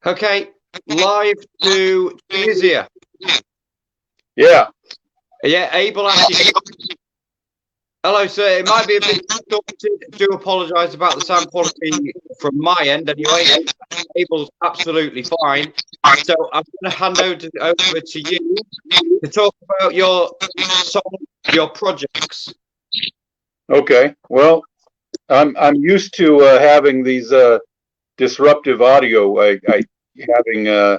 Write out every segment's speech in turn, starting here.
Okay, live to Tunisia. Yeah. Yeah, Abel asked you. Hello, sir. It might be a bit distorted. Do apologise about the sound quality from my end. Anyway, Abel's absolutely fine. So I'm going to hand over to you to talk about your song, your projects. Okay. Well, I'm used to having these disruptive audio. I having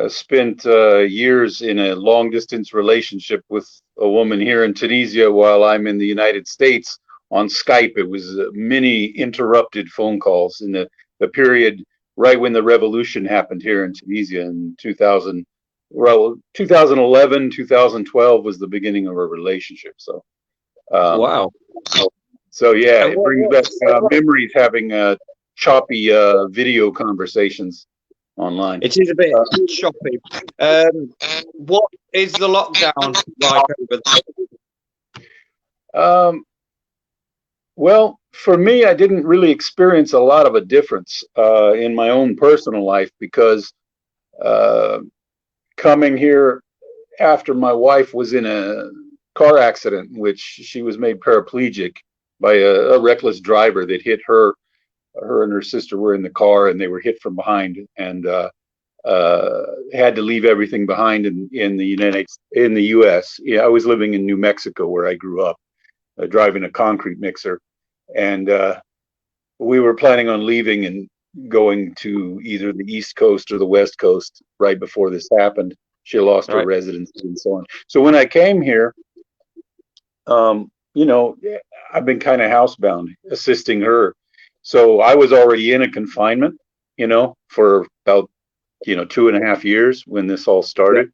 spent years in a long distance relationship with a woman here in Tunisia while I'm in the United States on Skype. It was many interrupted phone calls in the period right when the revolution happened here in Tunisia in 2000. Well, 2011, 2012 was the beginning of our relationship. Um, Wow. so yeah, And it brings back memories having choppy video conversations online. it is a bit choppy. What is the lockdown like over Uh, well, for me, I didn't really experience a lot of a difference in my own personal life because uh, coming here after my wife was in a car accident in which she was made paraplegic by a reckless driver that hit her. Her and her sister were in the car and they were hit from behind and had to leave everything behind in the U.S. Yeah, I was living in New Mexico where I grew up, driving a concrete mixer, and we were planning on leaving and going to either the East Coast or the West Coast right before this happened. She lost her right? residency and so on. So when I came here, you know, I've been kind of housebound, assisting her. So I was already in a confinement, for about 2.5 years when this all Yeah. started,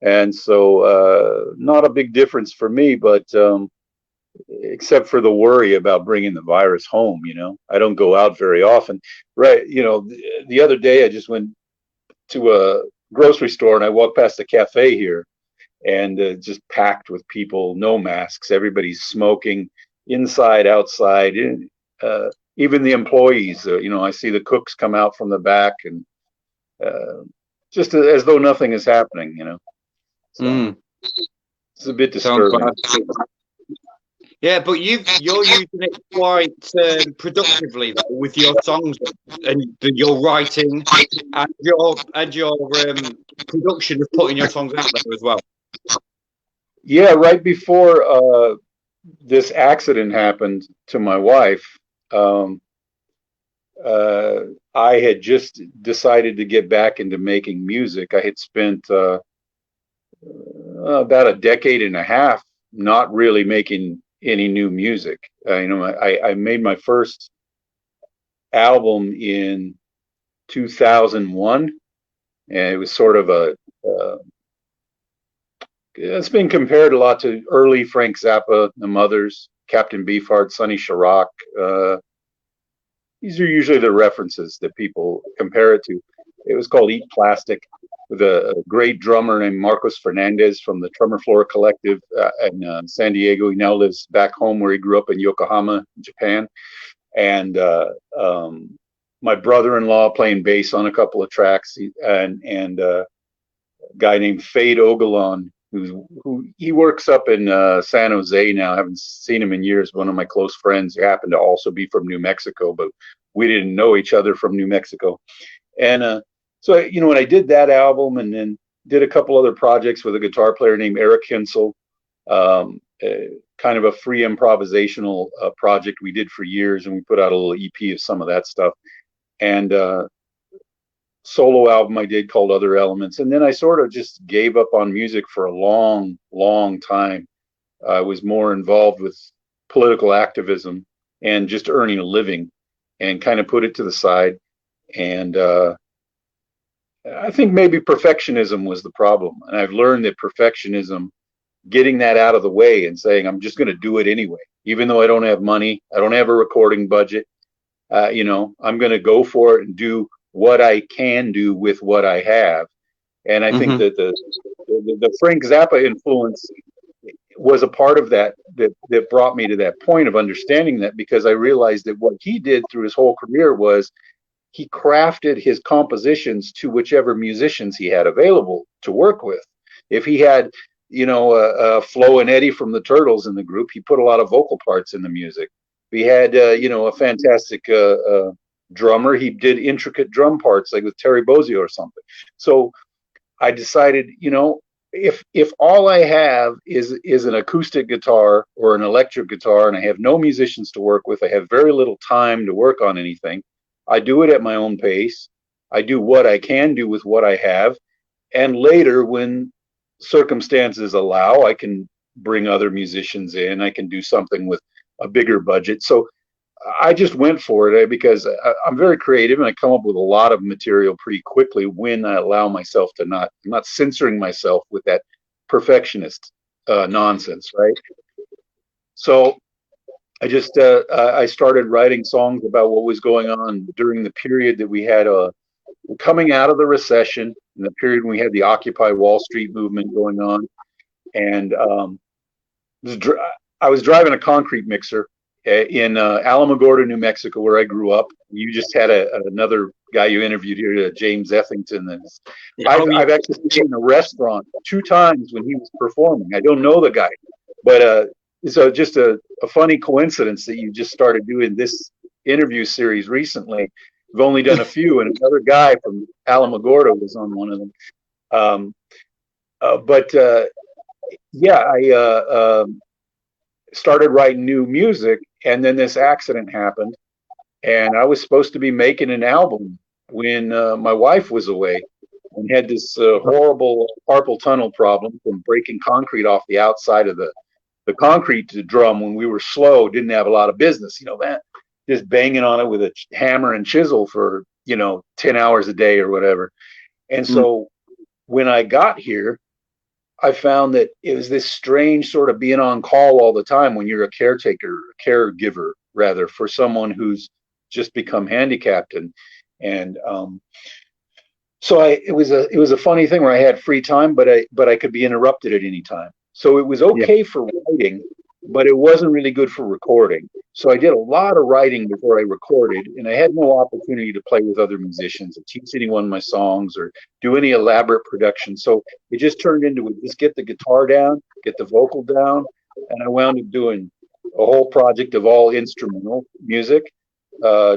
and so not a big difference for me, but except for the worry about bringing the virus home. I don't go out very often. Right. The other day I just went to a grocery store and I walked past a cafe here and just packed with people, no masks, everybody's smoking inside, outside, even the employees. I see the cooks come out from the back and uh, just as though nothing is happening. So Mm, it's a bit sounds disturbing. bad. Yeah, but you're using it quite productively though, with your songs and your writing and your production of putting your songs out there as well. Yeah, right before this accident happened to my wife, um, uh, I had just decided to get back into making music. I had spent about a decade and a half not really making any new music. I made my first album in 2001, and it was sort of it's been compared a lot to early Frank Zappa, the Mothers, Captain Beefheart, Sonny Chirac. These are usually the references that people compare it to. It was called Eat Plastic, with a great drummer named Marcos Fernandez from the Tremor Floor Collective in San Diego. He now lives back home where he grew up in Yokohama, Japan. And my brother-in-law playing bass on a couple of tracks, and a guy named Fade Ogalon, who he works up in San Jose now. I haven't seen him in years. One of my close friends who happened to also be from New Mexico, but we didn't know each other from New Mexico. And so, when I did that album and then did a couple other projects with a guitar player named Eric Hinsel, kind of a free improvisational project we did for years, and we put out a little EP of some of that stuff. And solo album I did called Other Elements. And then I sort of just gave up on music for a long, long time. I was more involved with political activism and just earning a living, and kind of put it to the side. And I think maybe perfectionism was the problem. And I've learned that perfectionism, getting that out of the way and saying, I'm just going to do it anyway, even though I don't have money, I don't have a recording budget. I'm going to go for it and do what I can do with what I have. And I think Mm-hmm. that the Frank Zappa influence was a part of that brought me to that point of understanding that, because I realized that what he did through his whole career was he crafted his compositions to whichever musicians he had available to work with. If he had, Flo and Eddie from the Turtles in the group, he put a lot of vocal parts in the music. If he had, a fantastic drummer, he did intricate drum parts, like with Terry Bozzio or something. So I decided, if all I have is an acoustic guitar or an electric guitar, and I have no musicians to work with, I have very little time to work on anything. I do it at my own pace. I do what I can do with what I have, and later, when circumstances allow, I can bring other musicians in. I can do something with a bigger budget. So I just went for it because I'm very creative and I come up with a lot of material pretty quickly when I allow myself to I'm not censoring myself with that perfectionist nonsense, right? So I started writing songs about what was going on during the period that we had coming out of the recession, in the period when we had the Occupy Wall Street movement going on. And I was driving a concrete mixer in Alamogordo, New Mexico, where I grew up. You just had another guy you interviewed here, James Ethington. And I've actually seen him in a restaurant 2 times when he was performing. I don't know the guy, but so just a funny coincidence that you just started doing this interview series recently. We've only done a few, and another guy from Alamogordo was on one of them. I started writing new music, and then this accident happened, and I was supposed to be making an album when my wife was away and had this horrible carpal tunnel problem from breaking concrete off the outside of the concrete drum when we were slow, didn't have a lot of business, man, just banging on it with a hammer and chisel for 10 hours a day or whatever. And so when I got here, I found that it was this strange sort of being on call all the time when you're a caregiver rather, for someone who's just become handicapped. So it was a funny thing where I had free time, but I could be interrupted at any time. So it was okay for writing, but it wasn't really good for recording. So I did a lot of writing before I recorded, and I had no opportunity to play with other musicians or teach anyone my songs or do any elaborate production. So it just turned into just get the guitar down, get the vocal down, and I wound up doing a whole project of all instrumental music,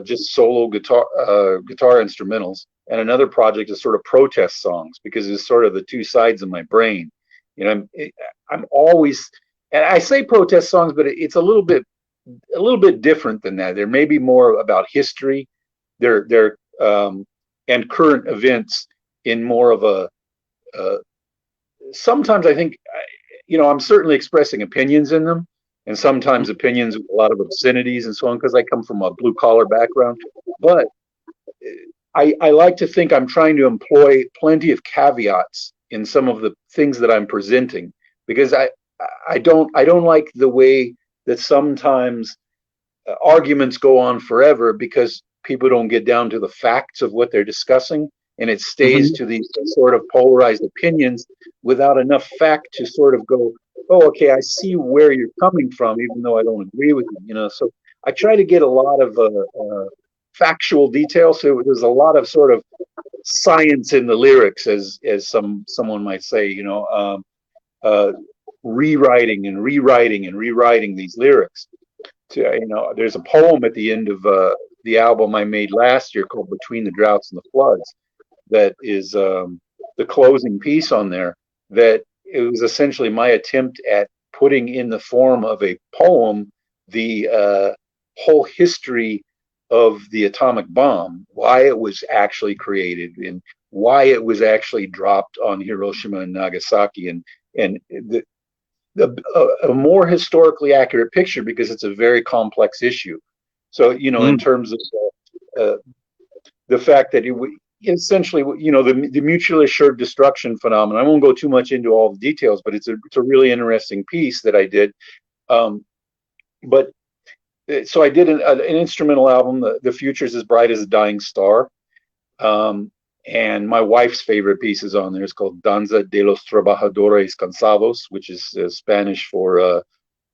just solo guitar instrumentals, and another project is sort of protest songs, because it's sort of the two sides of my brain. I'm always, and I say protest songs, but it's a little bit different than that. There may be more about history, and current events in more of a. Sometimes I think, I'm certainly expressing opinions in them, and sometimes opinions with a lot of obscenities and so on, because I come from a blue collar background. But I like to think I'm trying to employ plenty of caveats in some of the things that I'm presenting, because I don't like the way that sometimes arguments go on forever because people don't get down to the facts of what they're discussing, and it stays to these sort of polarized opinions without enough fact to sort of go, oh, okay, I see where you're coming from, even though I don't agree with you. So I try to get a lot of factual details. So there's a lot of sort of science in the lyrics, as someone might say, rewriting and rewriting these lyrics. There's a poem at the end of the album I made last year called Between the Droughts and the Floods, that is the closing piece on there, that it was essentially my attempt at putting in the form of a poem the whole history of the atomic bomb, why it was actually created and why it was actually dropped on Hiroshima and Nagasaki, and a more historically accurate picture, because it's a very complex issue. So, in terms of the fact that essentially, the mutually assured destruction phenomenon, I won't go too much into all the details, but it's a really interesting piece that I did. So I did an instrumental album, The Future's as Bright as a Dying Star. And my wife's favorite piece is on there. It's called Danza de los Trabajadores Cansados, which is Spanish for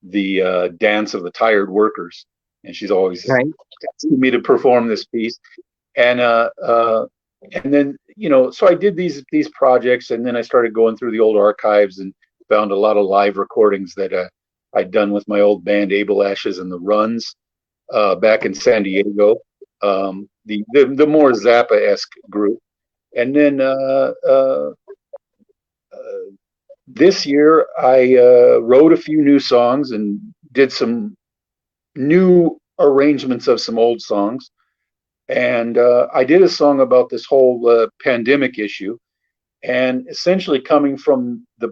the dance of the tired workers. And she's always asking me to perform this piece. And then, so I did these projects, and then I started going through the old archives and found a lot of live recordings that I'd done with my old band Abel Ashes and the Runs back in San Diego, the more Zappa-esque group. And then this year I wrote a few new songs and did some new arrangements of some old songs. And I did a song about this whole pandemic issue, and essentially coming from the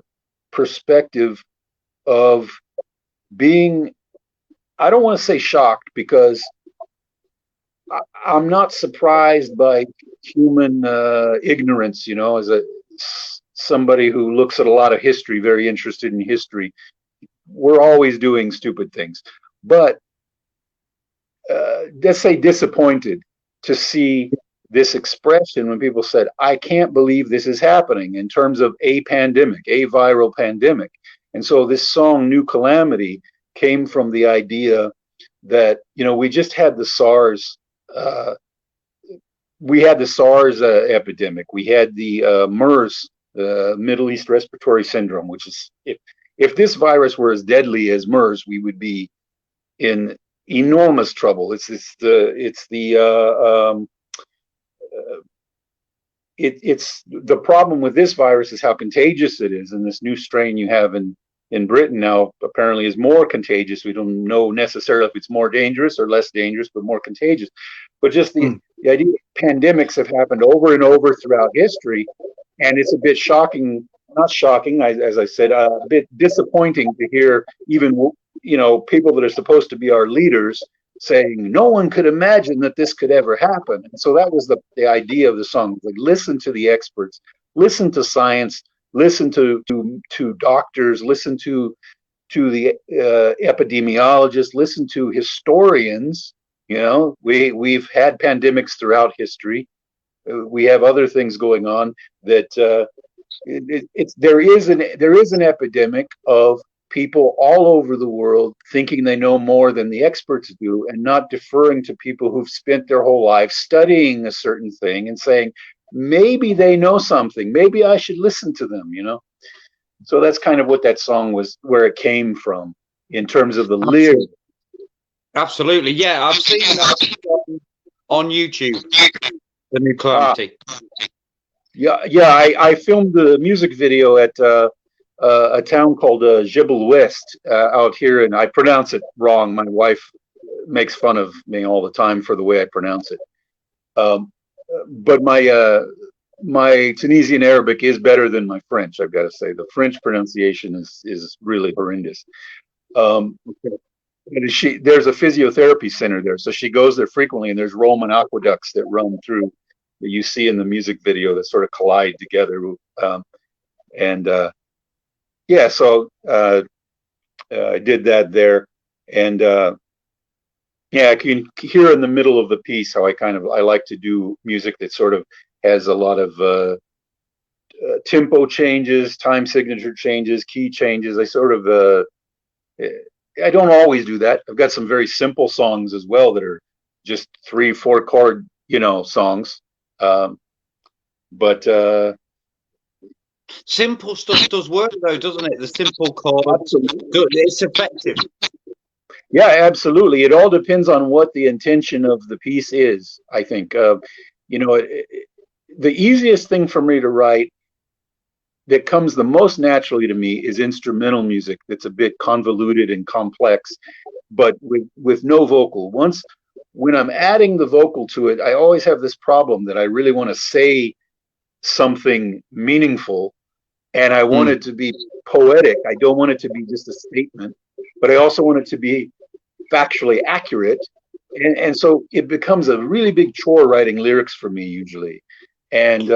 perspective of being, I don't want to say shocked, because I'm not surprised by human ignorance, as somebody who looks at a lot of history, very interested in history. We're always doing stupid things, but let's say disappointed to see this expression when people said, I can't believe this is happening, in terms of a pandemic, a viral pandemic. And so this song, New Calamity, came from the idea that, we just had the SARS, epidemic. We had the MERS, Middle East Respiratory Syndrome, which is, if this virus were as deadly as MERS, we would be in enormous trouble. It's the problem with this virus is how contagious it is, and this new strain you have in Britain now apparently is more contagious. We don't know necessarily if it's more dangerous or less dangerous, but more contagious. But just the idea pandemics have happened over and over throughout history, and it's a bit shocking, not shocking, as I said, a bit disappointing to hear even people that are supposed to be our leaders saying no one could imagine that this could ever happen. And so that was the idea of the song. Like, listen to the experts, listen to science, listen to doctors, listen to the epidemiologists, listen to historians. We've had pandemics throughout history. We have other things going on that there is an epidemic of people all over the world thinking they know more than the experts do, and not deferring to people who've spent their whole life studying a certain thing and saying, maybe they know something, maybe I should listen to them, So that's kind of what that song was, where it came from in terms of the lyrics. Absolutely. Yeah, I've seen that on YouTube, the New Calamity. I filmed the music video at a town called Jebel West out here, and I pronounce it wrong. My wife makes fun of me all the time for the way I pronounce it. But my Tunisian Arabic is better than my French, I've got to say. The French pronunciation is really horrendous. There's a physiotherapy center there, so she goes there frequently, and there's Roman aqueducts that run through, that you see in the music video, that sort of collide together. So I did that there, and I can hear in the middle of the piece how I like to do music that sort of has a lot of tempo changes, time signature changes, key changes. I don't always do that. I've got some very simple songs as well that are just 3-4 chord, songs. Simple stuff does work though, doesn't it? The simple chord, it's effective. Yeah, absolutely. It all depends on what the intention of the piece is, I think. The easiest thing for me to write, that comes the most naturally to me, is instrumental music that's a bit convoluted and complex, but with no vocal. When I'm adding the vocal to it, I always have this problem that I really want to say something meaningful, and I want it to be poetic. I don't want it to be just a statement, but I also want it to be factually accurate. And so it becomes a really big chore writing lyrics for me usually. And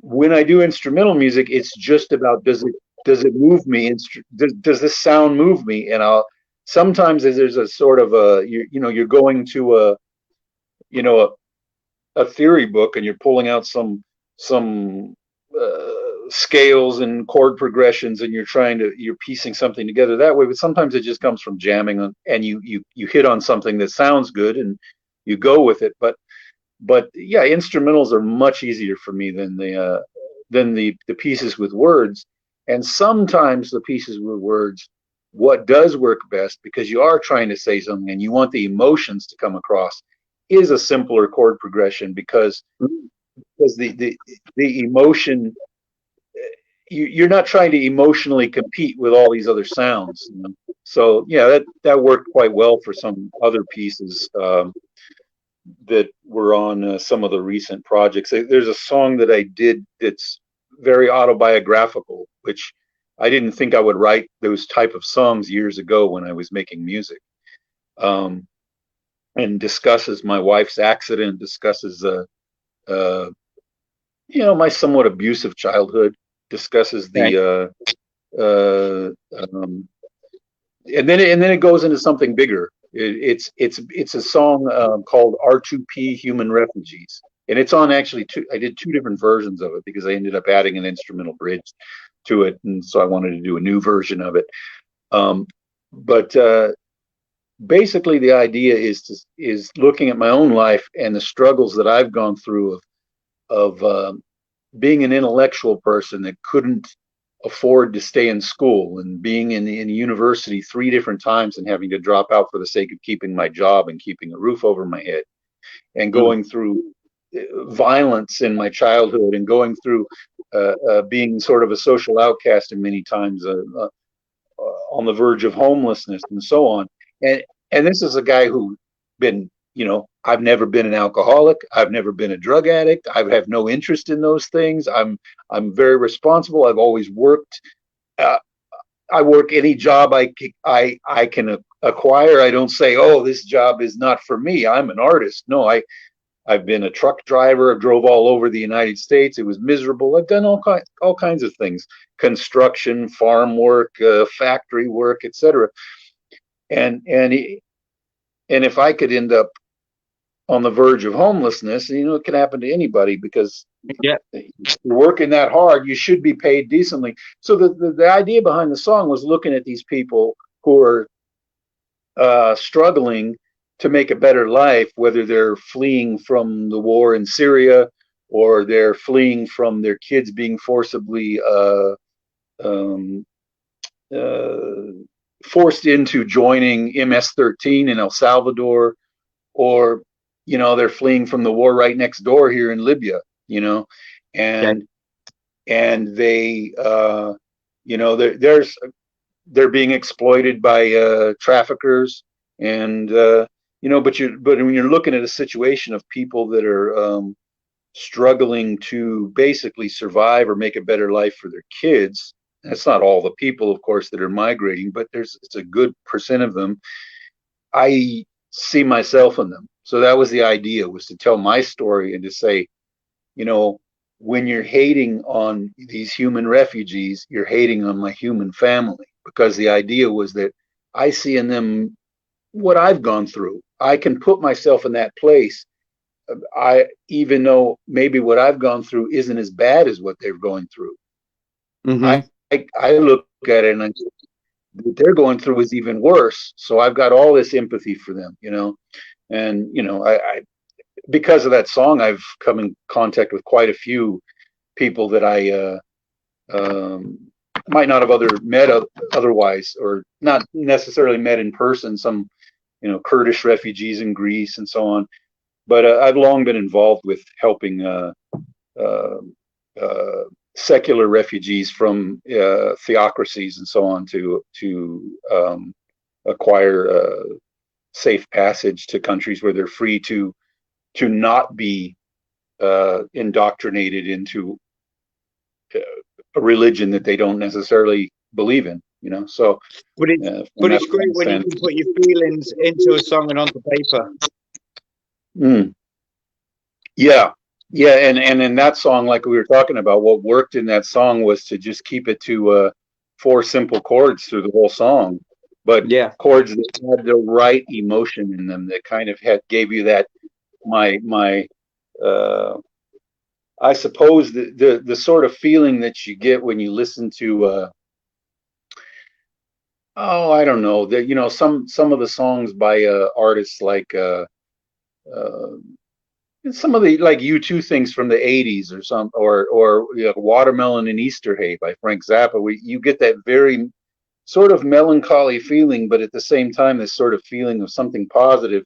when I do instrumental music, it's just about, does it move me? Does this sound move me? And sometimes there's a sort of you're going to a theory book, and you're pulling out some scales and chord progressions, and you're piecing something together that way. But sometimes it just comes from jamming, and you hit on something that sounds good and you go with it. But But yeah, instrumentals are much easier for me than the pieces with words. And sometimes the pieces with words, what does work best, because you are trying to say something and you want the emotions to come across, is a simpler chord progression, because the emotion, you're not trying to emotionally compete with all these other sounds. You know? So yeah, that worked quite well for some other pieces that were on some of the recent projects. There's a song that I did that's very autobiographical, which I didn't think I would write those type of songs years ago when I was making music. Um, and discusses my wife's accident, discusses uh, my somewhat abusive childhood, discusses Okay. and then it goes into something bigger. It's a song called R2P Human Refugees, and it's on actually two. I did two different versions of it because I ended up adding an instrumental bridge to it, and so I wanted to do a new version of it. Um, but basically, the idea is looking at my own life and the struggles that I've gone through of being an intellectual person that couldn't afford to stay in school, and being in university three different times and having to drop out for the sake of keeping my job and keeping a roof over my head, and Mm. going through violence in my childhood, and going through being sort of a social outcast and many times on the verge of homelessness and so on. And and this is a guy who been, I've never been an alcoholic. I've never been a drug addict. I have no interest in those things. I'm very responsible. I've always worked. Uh, I work any job I can acquire. I don't say, oh, this job is not for me. I'm an artist. No, I've been a truck driver. I drove all over the United States. It was miserable. I've done all kinds of things: construction, farm work, factory work, etc. And and and if I could end up on the verge of homelessness, it can happen to anybody, because Yeah. you're working that hard, you should be paid decently. So the idea behind the song was looking at these people who are struggling to make a better life, whether they're fleeing from the war in Syria, or they're fleeing from their kids being forcibly um, uh, forced into joining MS-13 in El Salvador, or they're fleeing from the war right next door here in Libya, Okay. and they there's they're being exploited by traffickers, and but when you're looking at a situation of people that are struggling to basically survive or make a better life for their kids. That's not all the people, of course, that are migrating, but it's a good percent of them. I see myself in them. So that was the idea, was to tell my story and to say, you know, when you're hating on these human refugees, you're hating on my human family, because the idea was that I see in them what I've gone through. I can put myself in that place. Even though maybe what I've gone through isn't as bad as what they're going through. I, Mm-hmm. I look at it and what they're going through is even worse. So I've got all this empathy for them, and I because of that song, I've come in contact with quite a few people that I might not have met otherwise, or not necessarily met in person. Some, Kurdish refugees in Greece and so on. But I've long been involved with helping uh, uh, secular refugees from theocracies and so on to acquire safe passage to countries where they're free to not be indoctrinated into a religion that they don't necessarily believe in. So But it's from that great when you stand, can put your feelings into a song and onto paper. mm, yeah, yeah, and in that song, like we were talking about, what worked in that song was to just keep it to four simple chords through the whole song, but Yeah. chords that had the right emotion in them, that kind of gave you that my uh, I suppose the sort of feeling that you get when you listen to oh, I don't know, that some of the songs by artists like uh, some of the like U2 things from the 80s or some or you know, Watermelon and Easter Hay by Frank Zappa. You get that very sort of melancholy feeling, but at the same time this sort of feeling of something positive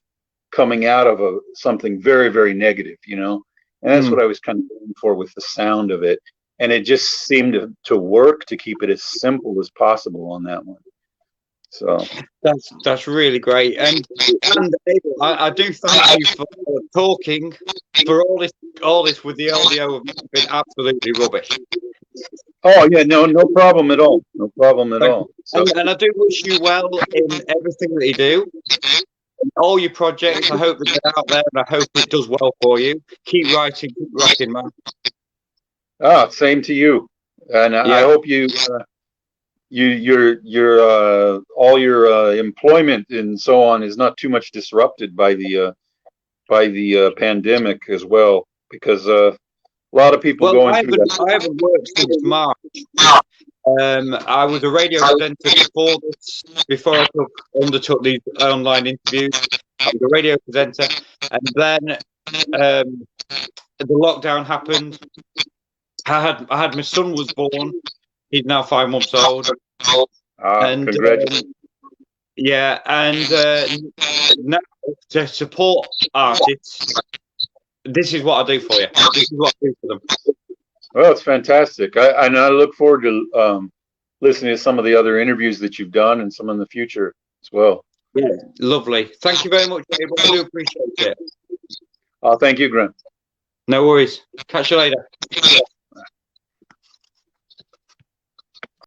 coming out of something very, very negative, you know. And that's what I was kind of going for with the sound of it. And it just seemed to work to keep it as simple as possible on that one. So that's really great. And Abel, I do thank you for talking for all this with the LDO have been absolutely rubbish. oh yeah, no problem at all. No problem at all. So And I do wish you well in everything that you do. All your projects, I hope they get out there, and I hope it does well for you. Keep writing, keep rocking, man. same to you. And I Yeah, hope your all your employment and so on is not too much disrupted by the pandemic as well, because a lot of people well, going through that. I haven't worked since March. I was a radio presenter before I undertook these online interviews. I was a radio presenter, and then the lockdown happened. I had my son was born. He's now 5 months old. And Congratulations. yeah, and now to support artists, this is what I do for you. This is what I do for them. Well, it's fantastic. And I look forward to listening to some of the other interviews that you've done and some in the future as well. Yeah, lovely. Thank you very much, Abel. I do appreciate it. Thank you, Grant. No worries. Catch you later.